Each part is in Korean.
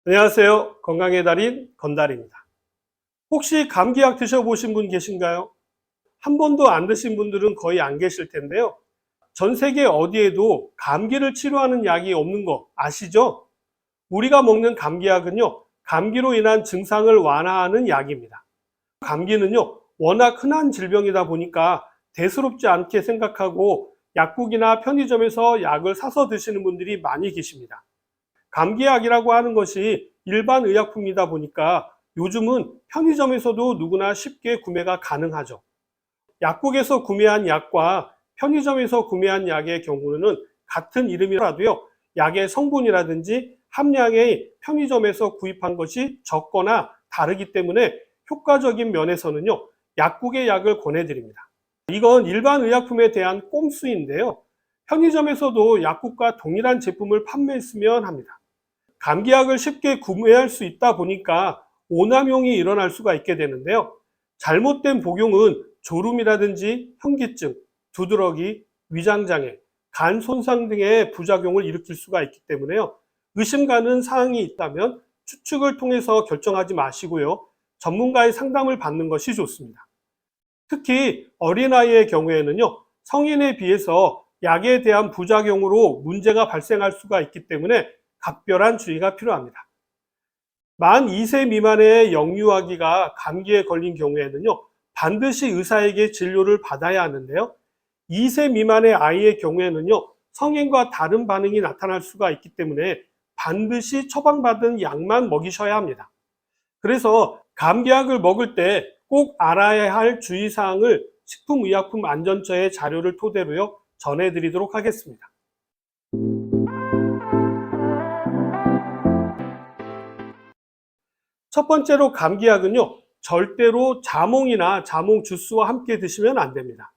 안녕하세요. 건강의 달인 건달입니다. 혹시 감기약 드셔보신 분 계신가요? 한 번도 안 드신 분들은 거의 안 계실 텐데요. 전 세계 어디에도 감기를 치료하는 약이 없는 거 아시죠? 우리가 먹는 감기약은요, 감기로 인한 증상을 완화하는 약입니다. 감기는요, 워낙 흔한 질병이다 보니까 대수롭지 않게 생각하고 약국이나 편의점에서 약을 사서 드시는 분들이 많이 계십니다. 감기약이라고 하는 것이 일반 의약품이다 보니까 요즘은 편의점에서도 누구나 쉽게 구매가 가능하죠. 약국에서 구매한 약과 편의점에서 구매한 약의 경우는 같은 이름이라도요, 약의 성분이라든지 함량이 편의점에서 구입한 것이 적거나 다르기 때문에 효과적인 면에서는요, 약국의 약을 권해드립니다. 이건 일반 의약품에 대한 꼼수인데요. 편의점에서도 약국과 동일한 제품을 판매했으면 합니다. 감기약을 쉽게 구매할 수 있다 보니까 오남용이 일어날 수가 있게 되는데요. 잘못된 복용은 졸음이라든지 현기증, 두드러기, 위장장애, 간 손상 등의 부작용을 일으킬 수가 있기 때문에요. 의심 가는 사항이 있다면 추측을 통해서 결정하지 마시고요. 전문가의 상담을 받는 것이 좋습니다. 특히 어린아이의 경우에는요, 성인에 비해서 약에 대한 부작용으로 문제가 발생할 수가 있기 때문에 각별한 주의가 필요합니다. 만 2세 미만의 영유아기가 감기에 걸린 경우에는요, 반드시 의사에게 진료를 받아야 하는데요. 2세 미만의 아이의 경우에는요, 성인과 다른 반응이 나타날 수가 있기 때문에 반드시 처방받은 약만 먹이셔야 합니다. 그래서 감기약을 먹을 때 꼭 알아야 할 주의사항을 식품의약품안전처의 자료를 토대로요, 전해드리도록 하겠습니다. 첫 번째로 감기약은요, 절대로 자몽이나 자몽 주스와 함께 드시면 안 됩니다.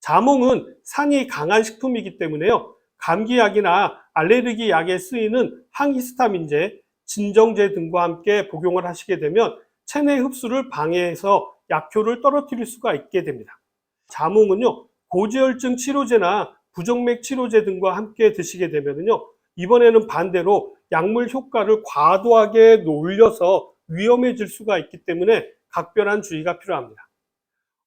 자몽은 산이 강한 식품이기 때문에요, 감기약이나 알레르기 약에 쓰이는 항히스타민제, 진정제 등과 함께 복용을 하시게 되면 체내 흡수를 방해해서 약효를 떨어뜨릴 수가 있게 됩니다. 자몽은요, 고지혈증 치료제나 부정맥 치료제 등과 함께 드시게 되면요, 이번에는 반대로 약물 효과를 과도하게 놀려서 위험해질 수가 있기 때문에 각별한 주의가 필요합니다.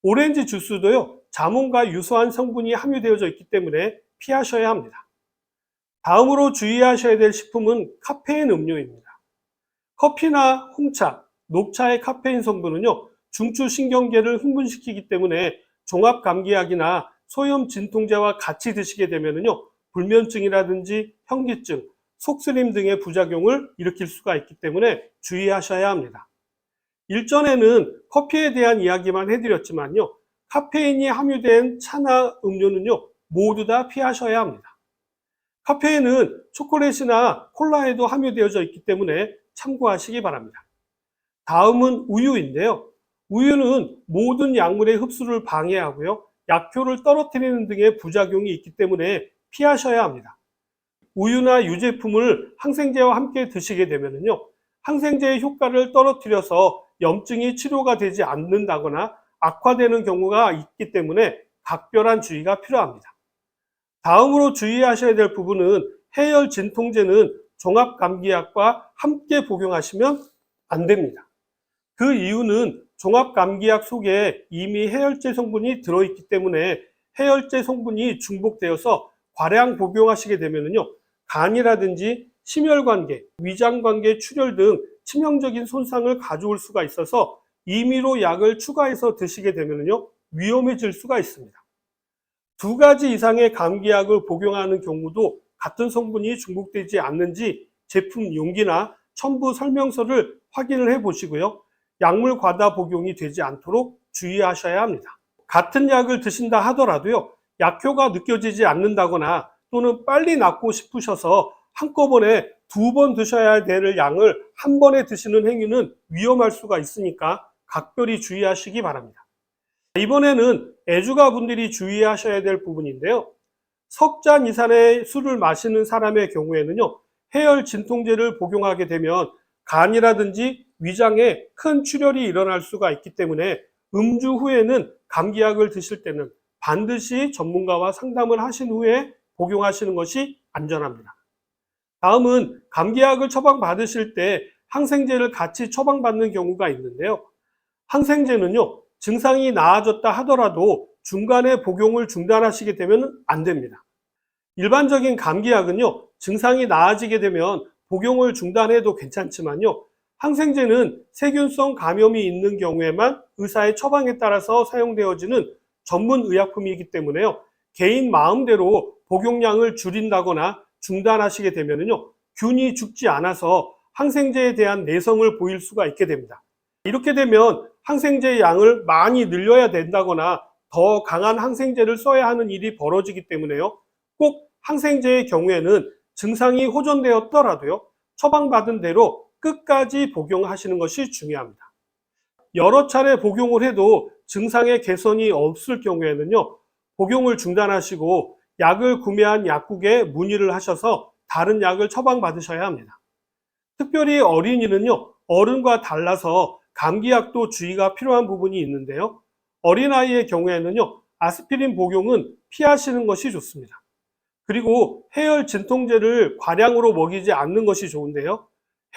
오렌지 주스도요, 자몽과 유사한 성분이 함유되어져 있기 때문에 피하셔야 합니다. 다음으로 주의하셔야 될 식품은 카페인 음료입니다. 커피나 홍차, 녹차의 카페인 성분은요, 중추신경계를 흥분시키기 때문에 종합감기약이나 소염 진통제와 같이 드시게 되면요, 불면증이라든지 현기증, 속쓰림 등의 부작용을 일으킬 수가 있기 때문에 주의하셔야 합니다. 일전에는 커피에 대한 이야기만 해드렸지만요, 카페인이 함유된 차나 음료는요, 모두 다 피하셔야 합니다. 카페인은 초콜릿이나 콜라에도 함유되어져 있기 때문에 참고하시기 바랍니다. 다음은 우유인데요. 우유는 모든 약물의 흡수를 방해하고요, 약효를 떨어뜨리는 등의 부작용이 있기 때문에 피하셔야 합니다. 우유나 유제품을 항생제와 함께 드시게 되면요, 항생제의 효과를 떨어뜨려서 염증이 치료가 되지 않는다거나 악화되는 경우가 있기 때문에 각별한 주의가 필요합니다. 다음으로 주의하셔야 될 부분은 해열 진통제는 종합감기약과 함께 복용하시면 안 됩니다. 그 이유는 종합감기약 속에 이미 해열제 성분이 들어있기 때문에 해열제 성분이 중복되어서 과량 복용하시게 되면요, 간이라든지 심혈관계, 위장관계 출혈 등 치명적인 손상을 가져올 수가 있어서 임의로 약을 추가해서 드시게 되면요, 위험해질 수가 있습니다. 두 가지 이상의 감기약을 복용하는 경우도 같은 성분이 중복되지 않는지 제품 용기나 첨부 설명서를 확인을 해 보시고요, 약물 과다 복용이 되지 않도록 주의하셔야 합니다. 같은 약을 드신다 하더라도요, 약효가 느껴지지 않는다거나 또는 빨리 낫고 싶으셔서 한꺼번에 2번 드셔야 될 양을 한 번에 드시는 행위는 위험할 수가 있으니까 각별히 주의하시기 바랍니다. 이번에는 애주가 분들이 주의하셔야 될 부분인데요. 석 잔 이상의 술을 마시는 사람의 경우에는요, 해열 진통제를 복용하게 되면 간이라든지 위장에 큰 출혈이 일어날 수가 있기 때문에 음주 후에는 감기약을 드실 때는 반드시 전문가와 상담을 하신 후에 복용하시는 것이 안전합니다. 다음은 감기약을 처방받으실 때 항생제를 같이 처방받는 경우가 있는데요. 항생제는요, 증상이 나아졌다 하더라도 중간에 복용을 중단하시게 되면 안 됩니다. 일반적인 감기약은요, 증상이 나아지게 되면 복용을 중단해도 괜찮지만요, 항생제는 세균성 감염이 있는 경우에만 의사의 처방에 따라서 사용되어지는 전문 의약품이기 때문에요, 개인 마음대로 복용량을 줄인다거나 중단하시게 되면요, 균이 죽지 않아서 항생제에 대한 내성을 보일 수가 있게 됩니다. 이렇게 되면 항생제의 양을 많이 늘려야 된다거나 더 강한 항생제를 써야 하는 일이 벌어지기 때문에요, 꼭 항생제의 경우에는 증상이 호전되었더라도요, 처방받은 대로 끝까지 복용하시는 것이 중요합니다. 여러 차례 복용을 해도 증상의 개선이 없을 경우에는요, 복용을 중단하시고 약을 구매한 약국에 문의를 하셔서 다른 약을 처방받으셔야 합니다. 특별히 어린이는요, 어른과 달라서 감기약도 주의가 필요한 부분이 있는데요. 어린아이의 경우에는요, 아스피린 복용은 피하시는 것이 좋습니다. 그리고 해열 진통제를 과량으로 먹이지 않는 것이 좋은데요.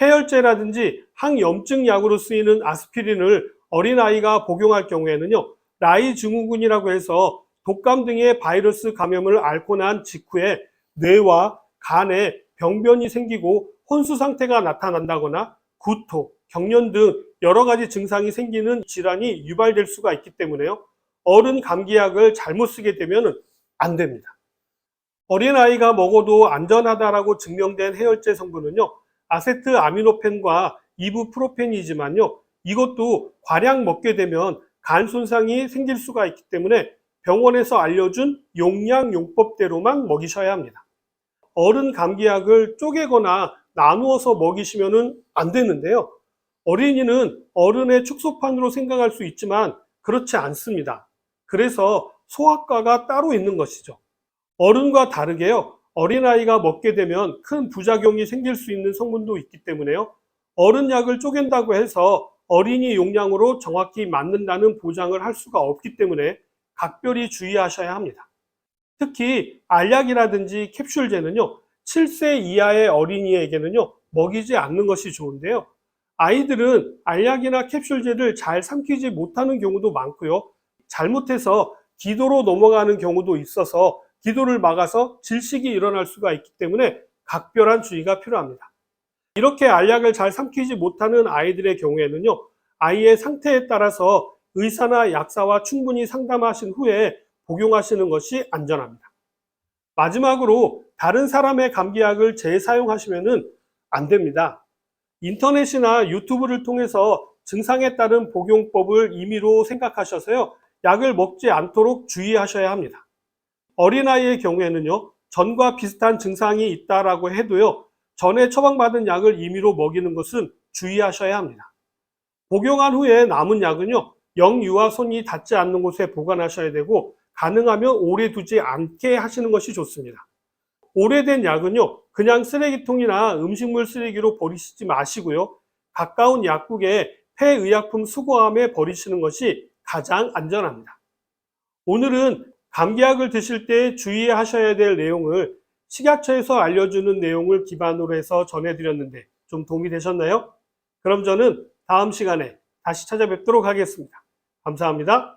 해열제라든지 항염증 약으로 쓰이는 아스피린을 어린아이가 복용할 경우에는요, 라이 증후군이라고 해서 독감 등의 바이러스 감염을 앓고 난 직후에 뇌와 간에 병변이 생기고 혼수 상태가 나타난다거나 구토, 경련 등 여러 가지 증상이 생기는 질환이 유발될 수가 있기 때문에요, 어른 감기약을 잘못 쓰게 되면 안 됩니다. 어린아이가 먹어도 안전하다라고 증명된 해열제 성분은요, 아세트아미노펜과 이부프로펜이지만요, 이것도 과량 먹게 되면 간 손상이 생길 수가 있기 때문에 병원에서 알려준 용량용법대로만 먹이셔야 합니다. 어른 감기약을 쪼개거나 나누어서 먹이시면 안 되는데요. 어린이는 어른의 축소판으로 생각할 수 있지만 그렇지 않습니다. 그래서 소아과가 따로 있는 것이죠. 어른과 다르게요, 어린아이가 먹게 되면 큰 부작용이 생길 수 있는 성분도 있기 때문에요, 어른 약을 쪼갠다고 해서 어린이 용량으로 정확히 맞는다는 보장을 할 수가 없기 때문에 각별히 주의하셔야 합니다. 특히 알약이라든지 캡슐제는요, 7세 이하의 어린이에게는요, 먹이지 않는 것이 좋은데요. 아이들은 알약이나 캡슐제를 잘 삼키지 못하는 경우도 많고요, 잘못해서 기도로 넘어가는 경우도 있어서 기도를 막아서 질식이 일어날 수가 있기 때문에 각별한 주의가 필요합니다. 이렇게 알약을 잘 삼키지 못하는 아이들의 경우에는요, 아이의 상태에 따라서 의사나 약사와 충분히 상담하신 후에 복용하시는 것이 안전합니다. 마지막으로 다른 사람의 감기약을 재사용하시면 안 됩니다. 인터넷이나 유튜브를 통해서 증상에 따른 복용법을 임의로 생각하셔서요, 약을 먹지 않도록 주의하셔야 합니다. 어린아이의 경우에는요, 전과 비슷한 증상이 있다라고 해도요, 전에 처방받은 약을 임의로 먹이는 것은 주의하셔야 합니다. 복용한 후에 남은 약은요, 영유아 손이 닿지 않는 곳에 보관하셔야 되고, 가능하면 오래 두지 않게 하시는 것이 좋습니다. 오래된 약은요, 그냥 쓰레기통이나 음식물 쓰레기로 버리시지 마시고요, 가까운 약국에 폐의약품 수거함에 버리시는 것이 가장 안전합니다. 오늘은 감기약을 드실 때 주의하셔야 될 내용을 식약처에서 알려주는 내용을 기반으로 해서 전해드렸는데 좀 도움이 되셨나요? 그럼 저는 다음 시간에 다시 찾아뵙도록 하겠습니다. 감사합니다.